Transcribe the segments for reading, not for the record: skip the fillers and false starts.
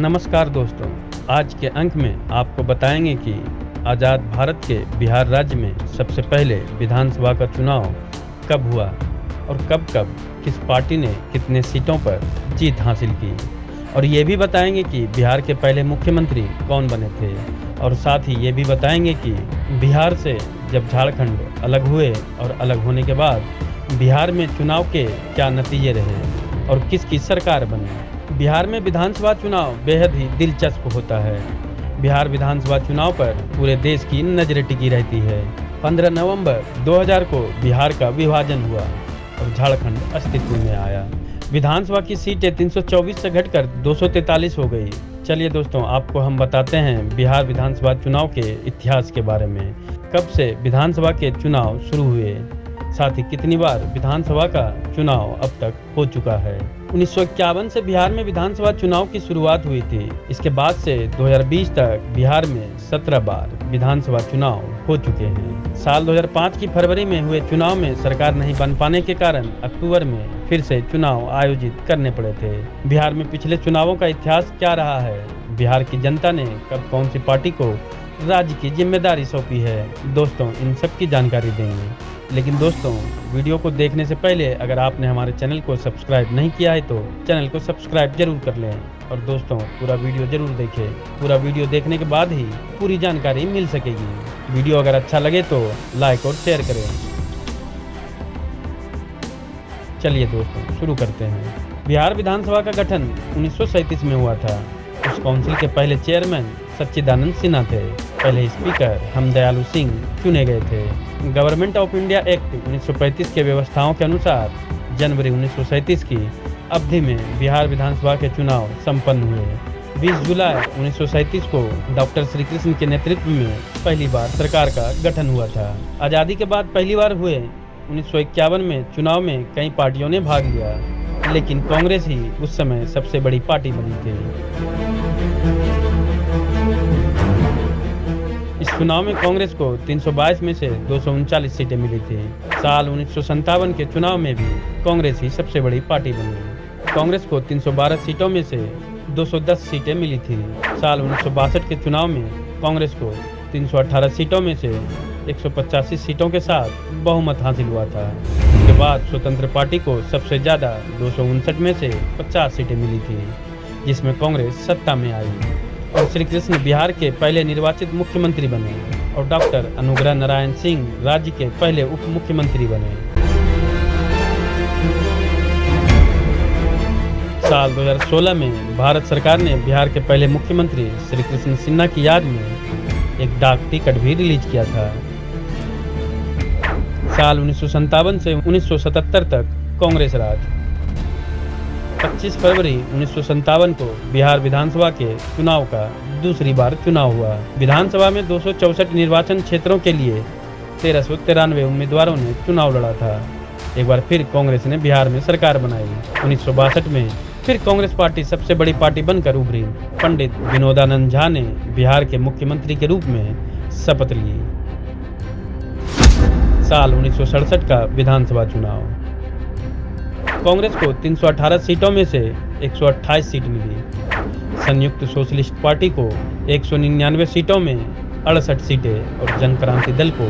नमस्कार दोस्तों, आज के अंक में आपको बताएंगे कि आज़ाद भारत के बिहार राज्य में सबसे पहले विधानसभा का चुनाव कब हुआ और कब कब किस पार्टी ने कितने सीटों पर जीत हासिल की, और ये भी बताएंगे कि बिहार के पहले मुख्यमंत्री कौन बने थे, और साथ ही ये भी बताएंगे कि बिहार से जब झारखंड अलग हुए और अलग होने के बाद बिहार में चुनाव के क्या नतीजे रहे और किसकी सरकार बनी। बिहार में विधानसभा चुनाव बेहद ही दिलचस्प होता है। बिहार विधानसभा चुनाव पर पूरे देश की नज़र टिकी रहती है। 15 नवंबर 2000 को बिहार का विभाजन हुआ और झारखंड अस्तित्व में आया। विधानसभा की सीटें 324 से घटकर 243 हो गई। चलिए दोस्तों, आपको हम बताते हैं बिहार विधानसभा चुनाव के इतिहास के बारे में। कब से विधानसभा के चुनाव शुरू हुए, साथ ही कितनी बार विधानसभा का चुनाव अब तक हो चुका है। 1951 से बिहार में विधानसभा चुनाव की शुरुआत हुई थी। इसके बाद से 2020 तक बिहार में 17 बार विधानसभा चुनाव हो चुके हैं। साल 2005 की फरवरी में हुए चुनाव में सरकार नहीं बन पाने के कारण अक्टूबर में फिर से चुनाव आयोजित करने पड़े थे। बिहार में पिछले चुनावों का इतिहास क्या रहा है, बिहार की जनता ने कब कौन सी पार्टी को राज्य की जिम्मेदारी सौंपी है, दोस्तों इन सब की जानकारी देंगे। लेकिन दोस्तों, वीडियो को देखने से पहले अगर आपने हमारे चैनल को सब्सक्राइब नहीं किया है तो चैनल को सब्सक्राइब जरूर कर लें, और दोस्तों पूरा वीडियो जरूर देखें। पूरा वीडियो देखने के बाद ही पूरी जानकारी मिल सकेगी। वीडियो अगर अच्छा लगे तो लाइक और शेयर करें। चलिए दोस्तों शुरू करते हैं। बिहार विधानसभा का गठन 1937 में हुआ था। उस काउंसिल के पहले चेयरमैन सच्चिदानंद सिन्हा थे। पहले स्पीकर हमदयालु सिंह चुने गए थे। गवर्नमेंट ऑफ इंडिया एक्ट 1935 के व्यवस्थाओं के अनुसार जनवरी 1937 की अवधि में बिहार विधानसभा के चुनाव संपन्न हुए। 20 जुलाई 1937 को डॉक्टर श्री कृष्ण के नेतृत्व में पहली बार सरकार का गठन हुआ था। आज़ादी के बाद पहली बार हुए 1951 में चुनाव में कई पार्टियों ने भाग लिया, लेकिन कांग्रेस ही उस समय सबसे बड़ी पार्टी बनी थी। इस चुनाव में कांग्रेस को 322 में से 239 सीटें मिली थी। साल 1957 के चुनाव में भी कांग्रेस ही सबसे बड़ी पार्टी बनी। कांग्रेस को 312 सीटों में से 210 सीटें मिली थी। साल 1962 के चुनाव में कांग्रेस को 318 सीटों में से 185 सीटों के साथ बहुमत हासिल हुआ था। उसके बाद स्वतंत्र पार्टी को सबसे ज़्यादा 259 में से 50 सीटें मिली थी, जिसमें कांग्रेस सत्ता में आई और श्री कृष्ण बिहार के पहले निर्वाचित मुख्यमंत्री बने और डॉक्टर अनुग्रह नारायण सिंह राज्य के पहले उप मुख्यमंत्री बने। साल 2016 में भारत सरकार ने बिहार के पहले मुख्यमंत्री श्री कृष्ण सिन्हा की याद में एक डाक टिकट भी रिलीज किया था। साल 1957 से 1977 तक कांग्रेस राज। 25 फरवरी 1957 को बिहार विधानसभा के चुनाव का दूसरी बार चुनाव हुआ। विधानसभा में 264 निर्वाचन क्षेत्रों के लिए 1393 उम्मीदवारों ने चुनाव लड़ा था। एक बार फिर कांग्रेस ने बिहार में सरकार बनाई। 1962 में फिर कांग्रेस पार्टी सबसे बड़ी पार्टी बनकर उभरी। पंडित विनोदानंद झा ने बिहार के मुख्यमंत्री के रूप में शपथ ली। साल 1967 का विधानसभा चुनाव। कांग्रेस को 318 सीटों में से 128 सीट मिली। संयुक्त सोशलिस्ट पार्टी को 199 सीटों में 68 सीटें और जन क्रांति दल को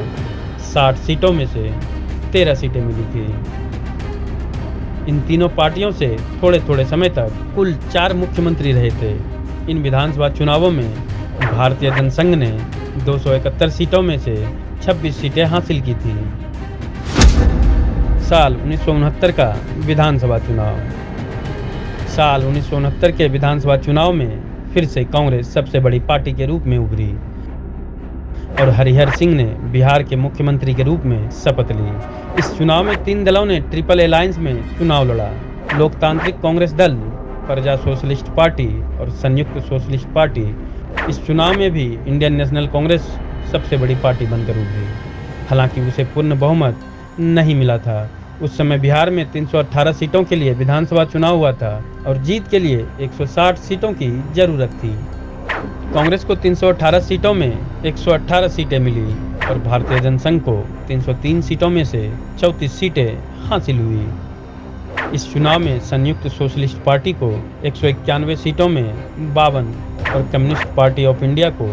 60 सीटों में से 13 सीटें मिली थी। इन तीनों पार्टियों से थोड़े थोड़े समय तक कुल 4 मुख्यमंत्री रहे थे। इन विधानसभा चुनावों में भारतीय जनसंघ ने 271 सीटों में से 26 सीटें हासिल की थी। साल 1969 का विधानसभा चुनाव। साल 1969 के विधानसभा चुनाव में फिर से कांग्रेस सबसे बड़ी पार्टी के रूप में उभरी और हरिहर सिंह ने बिहार के मुख्यमंत्री के रूप में शपथ ली। इस चुनाव में 3 दलों ने ट्रिपल अलायंस में चुनाव लड़ा। लोकतांत्रिक कांग्रेस दल, प्रजा सोशलिस्ट पार्टी और संयुक्त सोशलिस्ट पार्टी। इस चुनाव में भी इंडियन नेशनल कांग्रेस सबसे बड़ी पार्टी बनकर उभरी, हालांकि उसे पूर्ण बहुमत नहीं मिला था। उस समय बिहार में 318 सीटों के लिए विधानसभा चुनाव हुआ था और जीत के लिए 160 सीटों की जरूरत थी। कांग्रेस को 318 सीटों में 118 सीटें मिली और भारतीय जनसंघ को 303 सीटों में से 34 सीटें हासिल हुई। इस चुनाव में संयुक्त सोशलिस्ट पार्टी को 191 सीटों में 52 और कम्युनिस्ट पार्टी ऑफ इंडिया को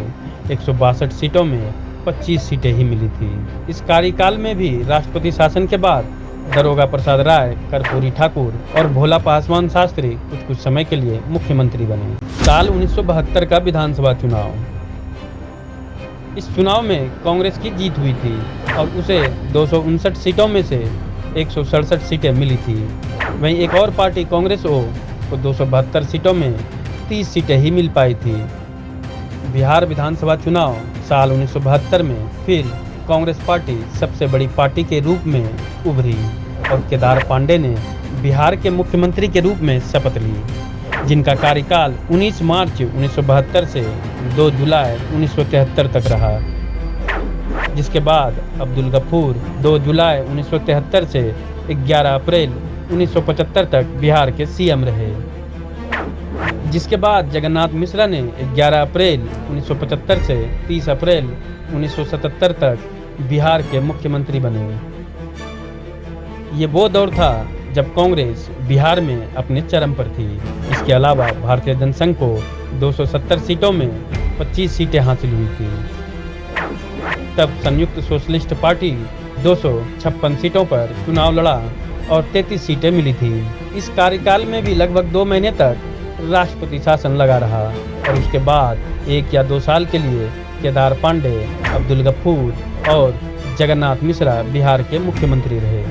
162 सीटों में 25 सीटें ही मिली थी। इस कार्यकाल में भी राष्ट्रपति शासन के बाद दरोगा प्रसाद राय, कर्पूरी ठाकुर और भोला पासवान शास्त्री कुछ समय के लिए मुख्यमंत्री बने। साल 1972 का विधानसभा चुनाव। इस चुनाव में कांग्रेस की जीत हुई थी और उसे 259 सीटों में से 167 सीटें मिली थी। वहीं एक और पार्टी कांग्रेस ओ को 272 सीटों में 30 सीटें ही मिल पाई थी। बिहार विधानसभा चुनाव साल 1972 में फिर कांग्रेस पार्टी सबसे बड़ी पार्टी के रूप में उभरी और केदार पांडे ने बिहार के मुख्यमंत्री के रूप में शपथ ली, जिनका कार्यकाल 19 मार्च 1972 से 2 जुलाई 1973 तक रहा, जिसके बाद अब्दुल गफूर 2 जुलाई 1973 से 11 अप्रैल 1975 तक बिहार के सीएम रहे, जिसके बाद जगन्नाथ मिश्रा ने 11 अप्रैल 1975 से 30 अप्रैल 1977 तक बिहार के मुख्यमंत्री बने। ये वो दौर था जब कांग्रेस बिहार में अपने चरम पर थी। इसके अलावा भारतीय जनसंघ को 270 सीटों में 25 सीटें हासिल हुई थी। तब संयुक्त सोशलिस्ट पार्टी 256 सीटों पर चुनाव लड़ा और 33 सीटें मिली थी। इस कार्यकाल में भी लगभग 2 महीने तक राष्ट्रपति शासन लगा रहा और उसके बाद 1 या 2 साल के लिए केदार पांडे, अब्दुल गफूर और जगन्नाथ मिश्रा बिहार के मुख्यमंत्री रहे।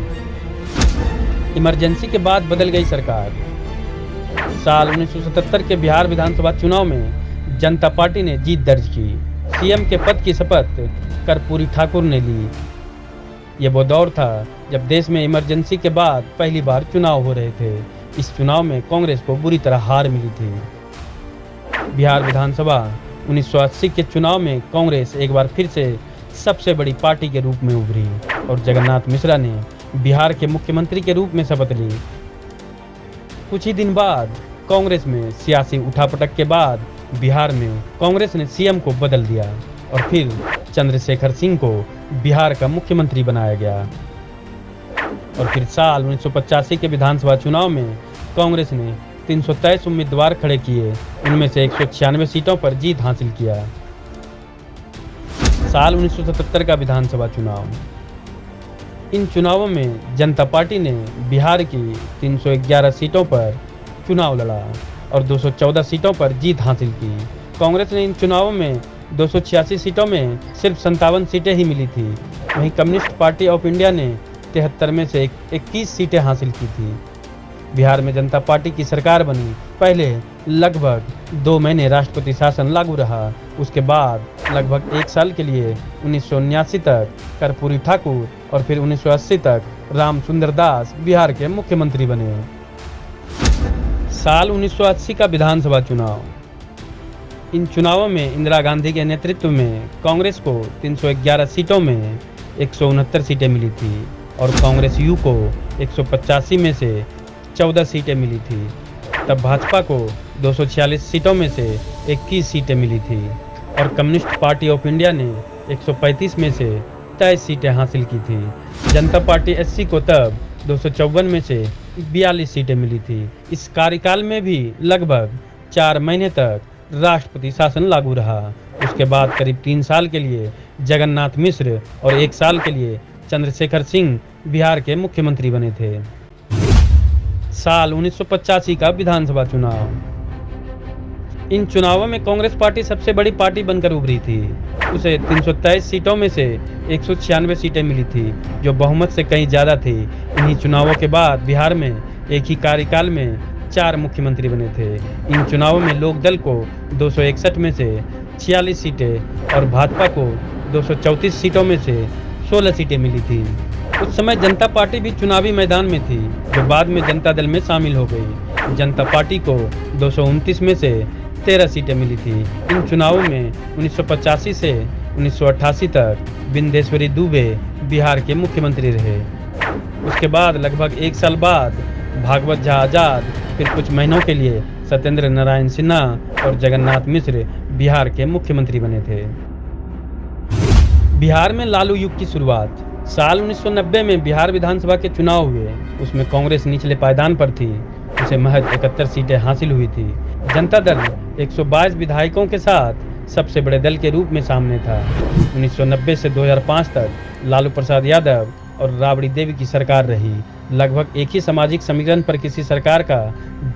इमरजेंसी के बाद बदल गई सरकार। साल 1977 के बिहार विधानसभा चुनाव में जनता पार्टी ने जीत दर्ज की। सीएम के पद की शपथ कर्पूरी ठाकुर ने ली। ये वो दौर था जब देश में इमरजेंसी के बाद पहली बार चुनाव हो रहे थे। इस चुनाव में कांग्रेस को बुरी तरह हार मिली थी। बिहार विधानसभा 1980 के चुनाव में कांग्रेस एक बार फिर से सबसे बड़ी पार्टी के रूप में उभरी और जगन्नाथ मिश्रा ने बिहार के मुख्यमंत्री के रूप में शपथ ली। कुछ ही दिन बाद कांग्रेस में सियासी उठापटक के बाद बिहार में कांग्रेस ने सीएम को बदल दिया और फिर चंद्रशेखर सिंह को बिहार का मुख्यमंत्री बनाया गया। और फिर साल 1985 के विधानसभा चुनाव में कांग्रेस ने 323 उम्मीदवार खड़े किए, उनमें से 196 सीटों पर जीत हासिल किया। साल 1977 का विधानसभा चुनाव। इन चुनावों में जनता पार्टी ने बिहार की 311 सीटों पर चुनाव लड़ा और 214 सीटों पर जीत हासिल की। कांग्रेस ने इन चुनावों में 286 सीटों में सिर्फ 57 सीटें ही मिली थी। वहीं कम्युनिस्ट पार्टी ऑफ इंडिया ने 73 में से 21 सीटें हासिल की थी। बिहार में जनता पार्टी की सरकार बनी। पहले लगभग 2 महीने राष्ट्रपति शासन लागू रहा। उसके बाद लगभग 1 साल के लिए 1979 तक कर्पूरी ठाकुर और फिर 1980 तक राम सुंदर दास बिहार के मुख्यमंत्री बने। साल 1980 का विधानसभा चुनाव। इन चुनावों में इंदिरा गांधी के नेतृत्व में कांग्रेस को 311 सीटों में 169 सीटें मिली थी और कांग्रेस यू को 185 में से 14 सीटें मिली थी। तब भाजपा को 246 सीटों में से 21 सीटें मिली थी और कम्युनिस्ट पार्टी ऑफ इंडिया ने 135 में से 23 सीटें हासिल की थी। जनता पार्टी एससी को तब 254 में से 42 सीटें मिली थी। इस कार्यकाल में भी लगभग 4 महीने तक राष्ट्रपति शासन लागू रहा। उसके बाद करीब 3 साल के लिए जगन्नाथ मिश्र और 1 साल के लिए चंद्रशेखर सिंह बिहार के मुख्यमंत्री बने थे। साल 1985 का विधानसभा चुनाव। इन चुनावों में कांग्रेस पार्टी सबसे बड़ी पार्टी बनकर उभरी थी। उसे 323 सीटों में से 196 सीटें मिली थी, जो बहुमत से कहीं ज़्यादा थी। इन्हीं चुनावों के बाद बिहार में एक ही कार्यकाल में 4 मुख्यमंत्री बने थे। इन चुनावों में लोक दल को 261 में से 46 सीटें और भाजपा को 234 सीटों में से 16 सीटें मिली थी। उस समय जनता पार्टी भी चुनावी मैदान में थी, जो बाद में जनता दल में शामिल हो गई। जनता पार्टी को 229 में से 13 सीटें मिली थी। इन चुनावों में 1985 से 1988 तक बिंदेश्वरी दुबे बिहार के मुख्यमंत्री रहे। उसके बाद लगभग 1 साल बाद भागवत झा आजाद, फिर कुछ महीनों के लिए सत्येंद्र नारायण सिन्हा और जगन्नाथ मिश्र बिहार के मुख्यमंत्री बने थे। बिहार में लालू युग की शुरुआत। साल 1990 में बिहार विधानसभा के चुनाव हुए, उसमें कांग्रेस निचले पायदान पर थी। उसे महज 71 सीटें हासिल हुई थी। जनता दल 122 विधायकों के साथ सबसे बड़े दल के रूप में सामने था। 1990 से 2005 तक लालू प्रसाद यादव और राबड़ी देवी की सरकार रही। लगभग एक ही सामाजिक समीकरण पर किसी सरकार का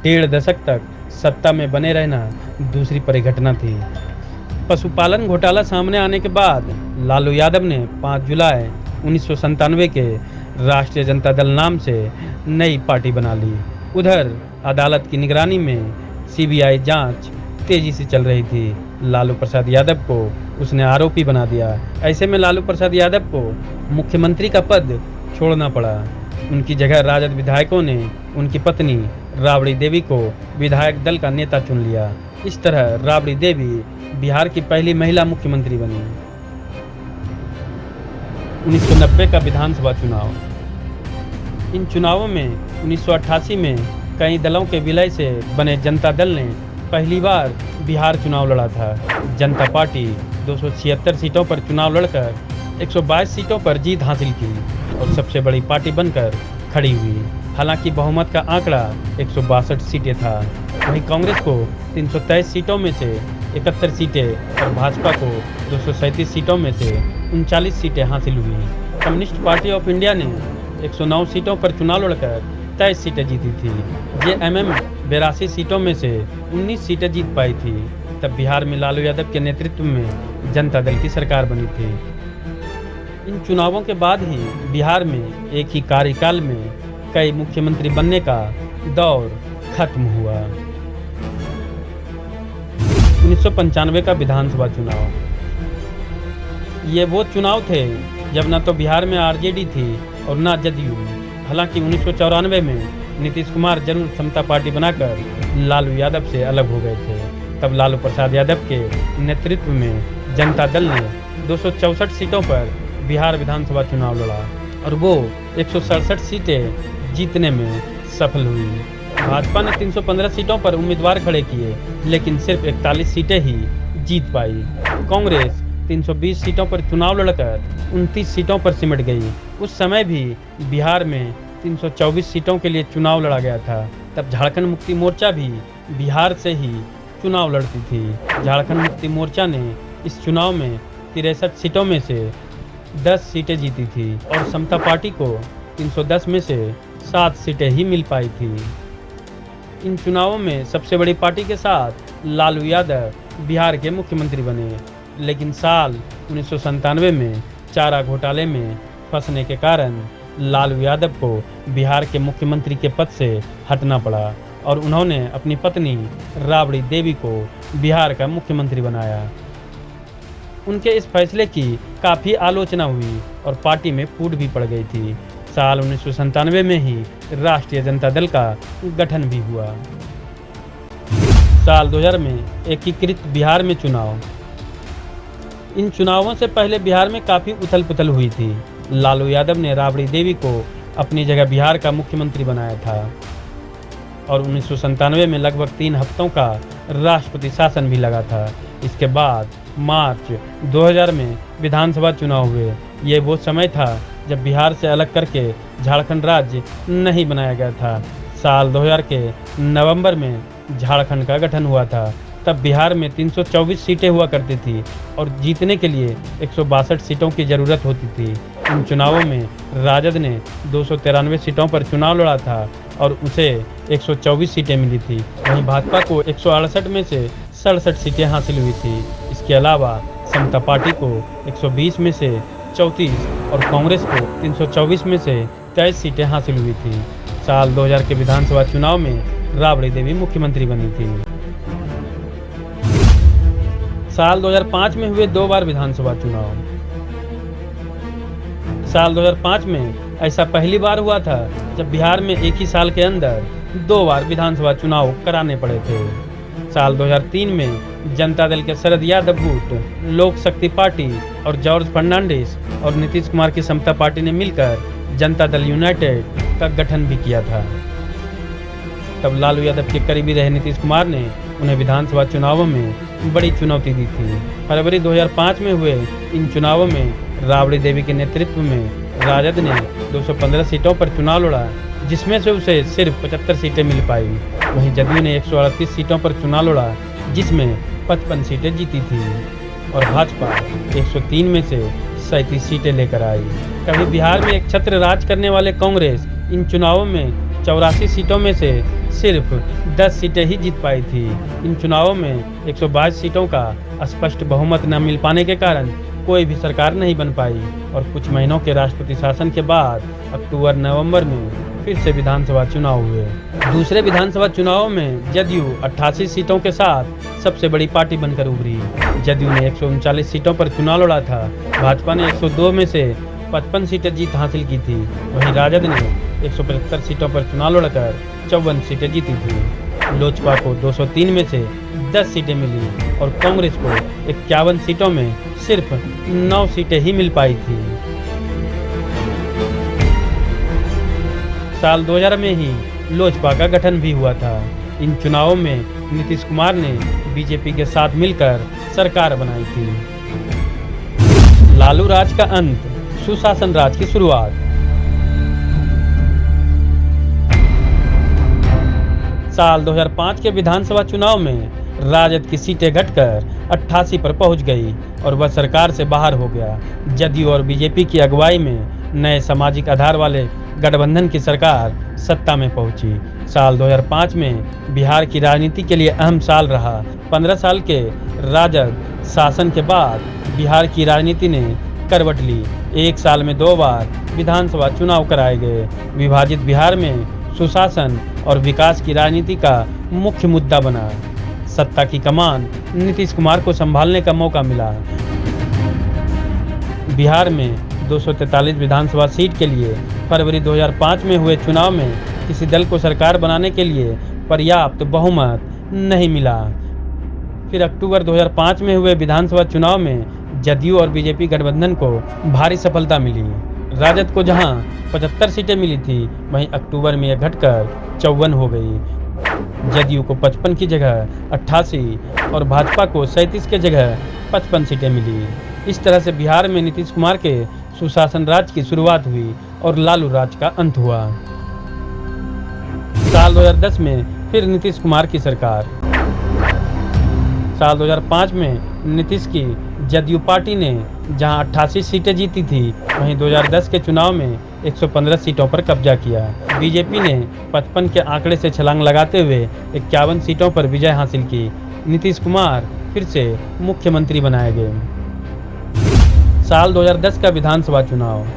1.5 दशक तक सत्ता में बने रहना दूसरी परिघटना थी। पशुपालन घोटाला सामने आने के बाद लालू यादव ने 5 जुलाई 1997 के राष्ट्रीय जनता दल नाम से नई पार्टी बना ली। उधर अदालत की निगरानी में सीबीआई जांच तेजी से चल रही थी। लालू प्रसाद यादव को उसने आरोपी बना दिया। ऐसे में लालू प्रसाद यादव को मुख्यमंत्री का पद छोड़ना पड़ा। उनकी जगह राजद विधायकों ने उनकी पत्नी राबड़ी देवी को विधायक दल का नेता चुन लिया। इस तरह राबड़ी देवी बिहार की पहली महिला मुख्यमंत्री बनी। 1990 का विधानसभा चुनाव। इन चुनावों में 1988 में कई दलों के विलय से बने जनता दल ने पहली बार बिहार चुनाव लड़ा था। जनता पार्टी 276 सीटों पर चुनाव लड़कर 122 सीटों पर जीत हासिल की और सबसे बड़ी पार्टी बनकर खड़ी हुई। हालांकि बहुमत का आंकड़ा 162 सीटें था। वहीं कांग्रेस को 323 सीटों में से 71 सीटें और भाजपा को 237 सीटों में से 39 सीटें हासिल हुई। कम्युनिस्ट पार्टी ऑफ इंडिया ने 109 सीटों पर चुनाव लड़कर 23 सीटें जीती थी। जेएमएम 82 सीटों में से 19 सीटें जीत पाई थी। तब बिहार में लालू यादव के नेतृत्व में जनता दल की सरकार बनी थी। इन चुनावों के बाद ही बिहार में एक ही कार्यकाल में कई मुख्यमंत्री बनने का दौर खत्म हुआ। 1995 का विधानसभा चुनाव। ये वो चुनाव थे जब न तो बिहार में आरजेडी थी और न जदयू। हालांकि 1994 में नीतीश कुमार जरूर समता पार्टी बनाकर लालू यादव से अलग हो गए थे। तब लालू प्रसाद यादव के नेतृत्व में जनता दल ने 264 सीटों पर बिहार विधानसभा चुनाव लड़ा और वो 167 सीटें जीतने में सफल हुई। भाजपा ने 315 सीटों पर उम्मीदवार खड़े किए, लेकिन सिर्फ 41 सीटें ही जीत पाई। कांग्रेस 320 सीटों पर चुनाव लड़कर 29 सीटों पर सिमट गई। उस समय भी बिहार में 324 सीटों के लिए चुनाव लड़ा गया था। तब झारखंड मुक्ति मोर्चा भी बिहार से ही चुनाव लड़ती थी। झारखंड मुक्ति मोर्चा ने इस चुनाव में 63 सीटों में से 10 सीटें जीती थी और समता पार्टी को 310 में से 7 सीटें ही मिल पाई थी। इन चुनावों में सबसे बड़ी पार्टी के साथ लालू यादव बिहार के मुख्यमंत्री बने, लेकिन साल 1997 में चारा घोटाले में फंसने के कारण लालू यादव को बिहार के मुख्यमंत्री के पद से हटना पड़ा और उन्होंने अपनी पत्नी राबड़ी देवी को बिहार का मुख्यमंत्री बनाया। उनके इस फैसले की काफ़ी आलोचना हुई और पार्टी में फूट भी पड़ गई थी। साल 1997 में ही राष्ट्रीय जनता दल का गठन भी हुआ। साल 2000 में एकीकृत बिहार में चुनाव। इन चुनावों से पहले बिहार में काफ़ी उथल पुथल हुई थी। लालू यादव ने राबड़ी देवी को अपनी जगह बिहार का मुख्यमंत्री बनाया था और 1997 में लगभग 3 हफ्तों का राष्ट्रपति शासन भी लगा था। इसके बाद मार्च 2000 में विधानसभा चुनाव हुए। ये वो समय था जब बिहार से अलग करके झारखंड राज्य नहीं बनाया गया था। साल 2000 के नवंबर में झारखंड का गठन हुआ था। तब बिहार में 324 सीटें हुआ करती थी और जीतने के लिए 162 सीटों की ज़रूरत होती थी। इन चुनावों में राजद ने 293 सीटों पर चुनाव लड़ा था और उसे 124 सीटें मिली थी। वहीं भाजपा को 168 में से 67 सीटें हासिल हुई थी। इसके अलावा समता पार्टी को 120 में से 34 और कांग्रेस को 324 में से 23 सीटें हासिल हुई थी। साल 2000 के विधानसभा चुनाव में राबड़ी देवी मुख्यमंत्री बनी थी। साल 2005 में हुए 2 बार विधानसभा चुनाव। साल 2005 में ऐसा पहली बार हुआ था जब बिहार में एक ही साल के अंदर 2 बार विधानसभा चुनाव कराने पड़े थे। साल 2003 में जनता दल के शरद यादव गुट, लोक शक्ति पार्टी और जॉर्ज फर्नांडिस और नीतीश कुमार की समता पार्टी ने मिलकर जनता दल यूनाइटेड का गठन भी किया था। तब लालू यादव के करीबी रहे नीतीश कुमार ने उन्हें विधानसभा चुनावों में बड़ी चुनौती दी थी। फरवरी 2005 में हुए इन चुनावों में राबड़ी देवी के नेतृत्व में राजद ने 215 सीटों पर चुनाव लड़ा, जिसमें से उसे सिर्फ 75 सीटें मिल पाई। वहीं जदयू ने 138 सीटों पर चुनाव लड़ा, जिसमें 55 सीटें जीती थी और भाजपा 103 में से 37 सीटें लेकर आई। कभी बिहार में एक छत्र राज करने वाले कांग्रेस इन चुनावों में 84 सीटों में से सिर्फ 10 सीटें ही जीत पाई थी। इन चुनावों में 122 सीटों का स्पष्ट बहुमत न मिल पाने के कारण कोई भी सरकार नहीं बन पाई और कुछ महीनों के राष्ट्रपति शासन के बाद अक्टूबर-नवंबर में फिर से विधानसभा चुनाव हुए। दूसरे विधानसभा चुनावों में जदयू 88 सीटों के साथ सबसे बड़ी पार्टी बनकर उभरी। जदयू ने 139 सीटों पर चुनाव लड़ा था। भाजपा ने 102 में से 55 सीटें जीत हासिल की थी। वहीं राजद ने 175 सीटों पर चुनाव लड़कर 54 सीटें जीती थी। लोजपा को 203 में से 10 सीटें मिली और कांग्रेस को 51 सीटों में सिर्फ 9 सीटें ही मिल पाई थी। साल 2000 में ही लोजपा का गठन भी हुआ था। इन चुनावों में नीतीश कुमार ने बीजेपी के साथ मिलकर सरकार बनाई थी। लालू राज का अंत, सुशासन राज की शुरुआत। साल 2005 के विधानसभा चुनाव में राजद की सीटें घटकर 88 पर पहुंच गई और वह सरकार से बाहर हो गया। जदयू और बीजेपी की अगुवाई में नए सामाजिक आधार वाले गठबंधन की सरकार सत्ता में पहुंची। साल 2005 में बिहार की राजनीति के लिए अहम साल रहा। 15 साल के राजद शासन के बाद बिहार की राजनीति ने करवट ली। एक साल में 2 बार विधानसभा चुनाव कराए गए। विभाजित बिहार में सुशासन और विकास की राजनीति का मुख्य मुद्दा बना। सत्ता की कमान नीतीश कुमार को संभालने का मौका मिला। बिहार में 243 विधानसभा सीट के लिए फरवरी 2005 में हुए चुनाव में किसी दल को सरकार बनाने के लिए पर्याप्त बहुमत नहीं मिला। फिर अक्टूबर 2005 में हुए विधानसभा चुनाव में जदयू और बीजेपी गठबंधन को भारी सफलता मिली। राजद को जहां 75 सीटें मिली थी, वहीं अक्टूबर में यह घटकर 54 हो गई। जदयू को 55 की जगह 88 और भाजपा को 37 की जगह 55 सीटें मिली। इस तरह से बिहार में नीतीश कुमार के सुशासन राज की शुरुआत हुई और लालू राज का अंत हुआ। साल 2010 में फिर नीतीश कुमार की सरकार। साल 2005 में नीतीश की जदयू पार्टी ने जहां 88 सीटें जीती थी, वहीं 2010 के चुनाव में 115 सीटों पर कब्जा किया। बीजेपी ने 55 के आंकड़े से छलांग लगाते हुए 51 सीटों पर विजय हासिल की। नीतीश कुमार फिर से मुख्यमंत्री बनाए गए। साल 2010 का विधानसभा चुनाव।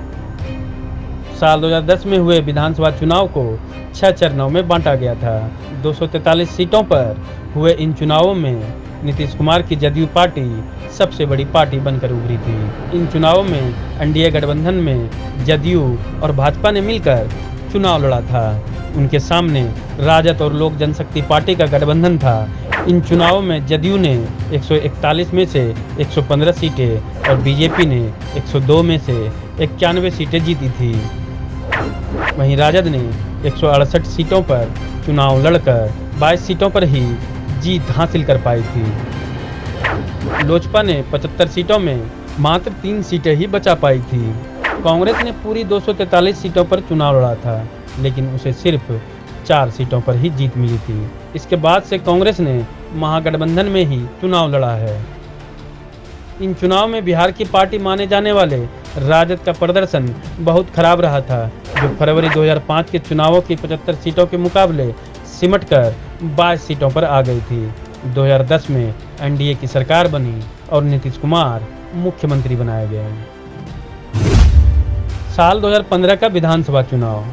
साल 2010 में हुए विधानसभा चुनाव को 6 चरणों में बांटा गया था। 243 सीटों पर हुए इन चुनावों में नीतीश कुमार की जदयू पार्टी सबसे बड़ी पार्टी बनकर उभरी थी। इन चुनावों में एनडीए गठबंधन में जदयू और भाजपा ने मिलकर चुनाव लड़ा था। उनके सामने राजद और लोक जनशक्ति पार्टी का गठबंधन था। इन चुनावों में जदयू ने 141 में से 115 सीटें और बीजेपी ने 102 में से 91 सीटें जीती थी। वहीं राजद ने 168 सीटों पर चुनाव लड़कर 22 सीटों पर ही जीत हासिल कर पाई थी। लोजपा ने 75 सीटों में मात्र 3 सीटें ही बचा पाई थी। कांग्रेस ने पूरी 243 सीटों पर चुनाव लड़ा था, लेकिन उसे सिर्फ 4 सीटों पर ही जीत मिली थी। इसके बाद से कांग्रेस ने महागठबंधन में ही चुनाव लड़ा है। इन चुनाव में बिहार की पार्टी माने जाने वाले राजद का प्रदर्शन बहुत खराब रहा था, जो फरवरी 2005 के चुनावों की 75 सीटों के मुकाबले सिमटकर 22 सीटों पर आ गई थी। 2010 में एनडीए की सरकार बनी और नीतीश कुमार मुख्यमंत्री बनाए गए। साल 2015 का विधानसभा चुनाव।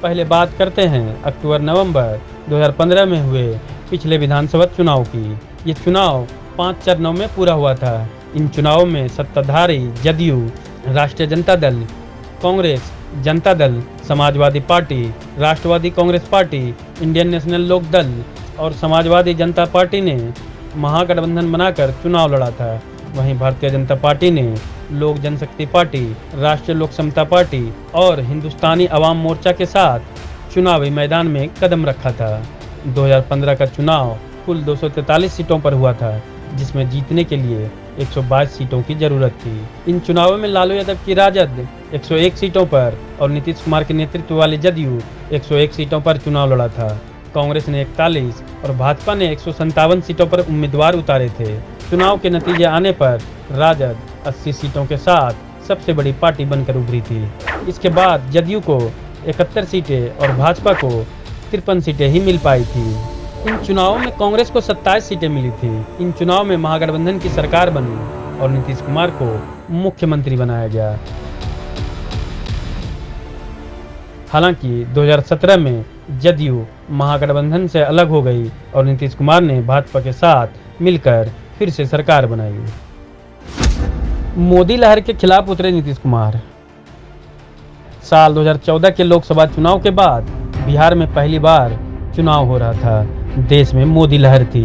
पहले बात करते हैं अक्टूबर-नवंबर 2015 में हुए पिछले विधानसभा चुनाव की। ये चुनाव 5 चरणों में पूरा हुआ था। इन चुनावों में सत्ताधारी जदयू, राष्ट्रीय जनता दल, कांग्रेस, जनता दल, समाजवादी पार्टी, राष्ट्रवादी कांग्रेस पार्टी, इंडियन नेशनल लोक दल और समाजवादी जनता पार्टी ने महागठबंधन बनाकर चुनाव लड़ा था। वहीं भारतीय जनता पार्टी ने लोक जनशक्ति पार्टी, राष्ट्रीय लोक समता पार्टी और हिंदुस्तानी अवाम मोर्चा के साथ चुनावी मैदान में कदम रखा था। 2015 का चुनाव कुल 243 सीटों पर हुआ था। जिसमें जीतने के लिए 122 सीटों की जरूरत थी। इन चुनावों में लालू यादव की राजद 101 सीटों पर और नीतीश कुमार के नेतृत्व वाली जदयू 101 सीटों पर चुनाव लड़ा था। कांग्रेस ने 41 और भाजपा ने 157 सीटों पर उम्मीदवार उतारे थे। चुनाव के नतीजे आने पर राजद 80 सीटों के साथ सबसे बड़ी पार्टी बनकर उभरी थी। इसके बाद जदयू को 71 सीटें और भाजपा को 53 सीटें ही मिल पाई थी। इन चुनावों में कांग्रेस को 27 सीटें मिली थी। इन चुनाव में महागठबंधन की सरकार बनी और नीतीश कुमार को मुख्यमंत्री बनाया गया। हालांकि 2017 में जदयू महागठबंधन से अलग हो गई और नीतीश कुमार ने भाजपा के साथ मिलकर फिर से सरकार बनाई। मोदी लहर के खिलाफ उतरे नीतीश कुमार। साल 2014 के लोकसभा चुनाव के बाद बिहार में पहली बार चुनाव हो रहा था। देश में मोदी लहर थी।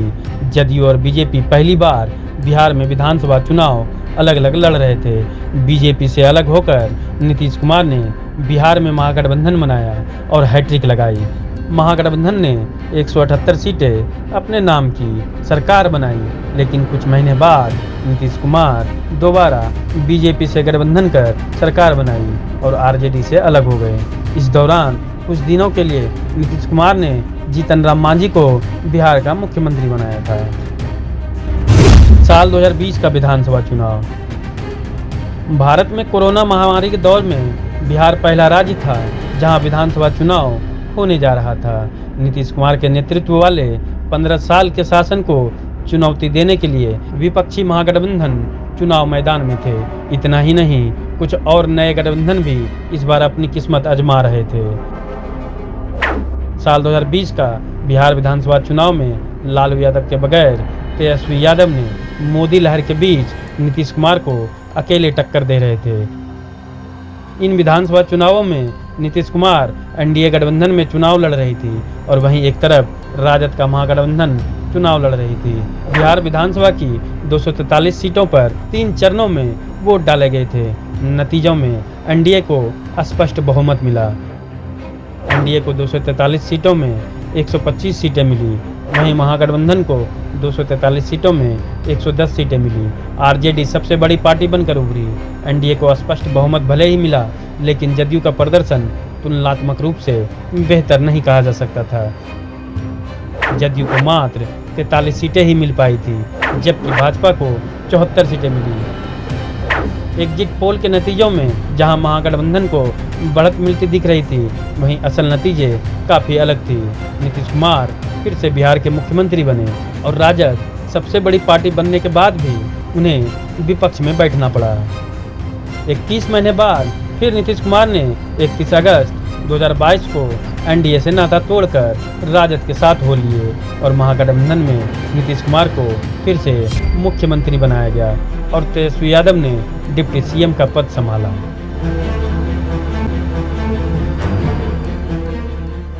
जदयू और बीजेपी पहली बार बिहार में विधानसभा चुनाव अलग अलग लड़ रहे थे। बीजेपी से अलग होकर नीतीश कुमार ने बिहार में महागठबंधन बनाया और हैट्रिक लगाई। महागठबंधन ने 178 सीटें अपने नाम की सरकार बनाई, लेकिन कुछ महीने बाद नीतीश कुमार दोबारा बीजेपी से गठबंधन कर सरकार बनाई और आरजेडी से अलग हो गए। इस दौरान कुछ दिनों के लिए नीतीश कुमार ने जीतन राम मांझी को बिहार का मुख्यमंत्री बनाया था। साल 2020 का विधानसभा चुनाव। भारत में कोरोना महामारी के दौर में बिहार पहला राज्य था जहां विधानसभा चुनाव होने जा रहा था। नीतीश कुमार के नेतृत्व वाले 15 साल के शासन को चुनौती देने के लिए विपक्षी महागठबंधन चुनाव मैदान में थे। इतना ही नहीं, कुछ और नए गठबंधन भी इस बार अपनी किस्मत आजमा रहे थे। साल 2020 का बिहार विधानसभा चुनाव में लालू यादव के बगैर तेजस्वी यादव ने मोदी लहर के बीच नीतीश कुमार को अकेले टक्कर दे रहे थे। इन विधानसभा चुनावों में नीतीश कुमार एनडीए गठबंधन में चुनाव लड़ रही थी और वहीं एक तरफ राजद का महागठबंधन चुनाव लड़ रही थी। बिहार विधानसभा की 243 सीटों पर 3 चरणों में वोट डाले गए थे। नतीजों में एनडीए को स्पष्ट बहुमत मिला। एनडीए को 243 सीटों में 125 सीटें मिली, वहीं महागठबंधन को 243 सीटों में 110 सीटें मिली। आरजेडी सबसे बड़ी पार्टी बनकर उभरी। एनडीए को स्पष्ट बहुमत भले ही मिला, लेकिन जदयू का प्रदर्शन तुलनात्मक रूप से बेहतर नहीं कहा जा सकता था। जदयू को मात्र 43 सीटें ही मिल पाई थी, जबकि भाजपा को 74 सीटें मिली। एग्जिट पोल के नतीजों में जहां महागठबंधन को बढ़त मिलती दिख रही थी, वहीं असल नतीजे काफ़ी अलग थी। नीतीश कुमार फिर से बिहार के मुख्यमंत्री बने और राजद सबसे बड़ी पार्टी बनने के बाद भी उन्हें विपक्ष में बैठना पड़ा। 21 महीने बाद फिर नीतीश कुमार ने 31 अगस्त 2022 को एनडीए से नाता तोड़कर राजद के साथ हो लिए और महागठबंधन में नीतीश कुमार को फिर से मुख्यमंत्री बनाया गया और तेजस्वी यादव ने डिप्टी सीएम का पद संभाला।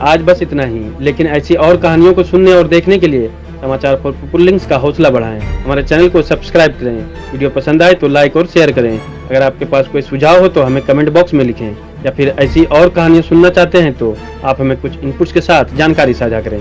आज बस इतना ही, लेकिन ऐसी और कहानियों को सुनने और देखने के लिए समाचार फॉर पीपल लिंक्स का हौसला बढ़ाएं। हमारे चैनल को सब्सक्राइब करें। वीडियो पसंद आए तो लाइक और शेयर करें। अगर आपके पास कोई सुझाव हो तो हमें कमेंट बॉक्स में लिखें, या फिर ऐसी और कहानियाँ सुनना चाहते हैं तो आप हमें कुछ इनपुट्स के साथ जानकारी साझा करें।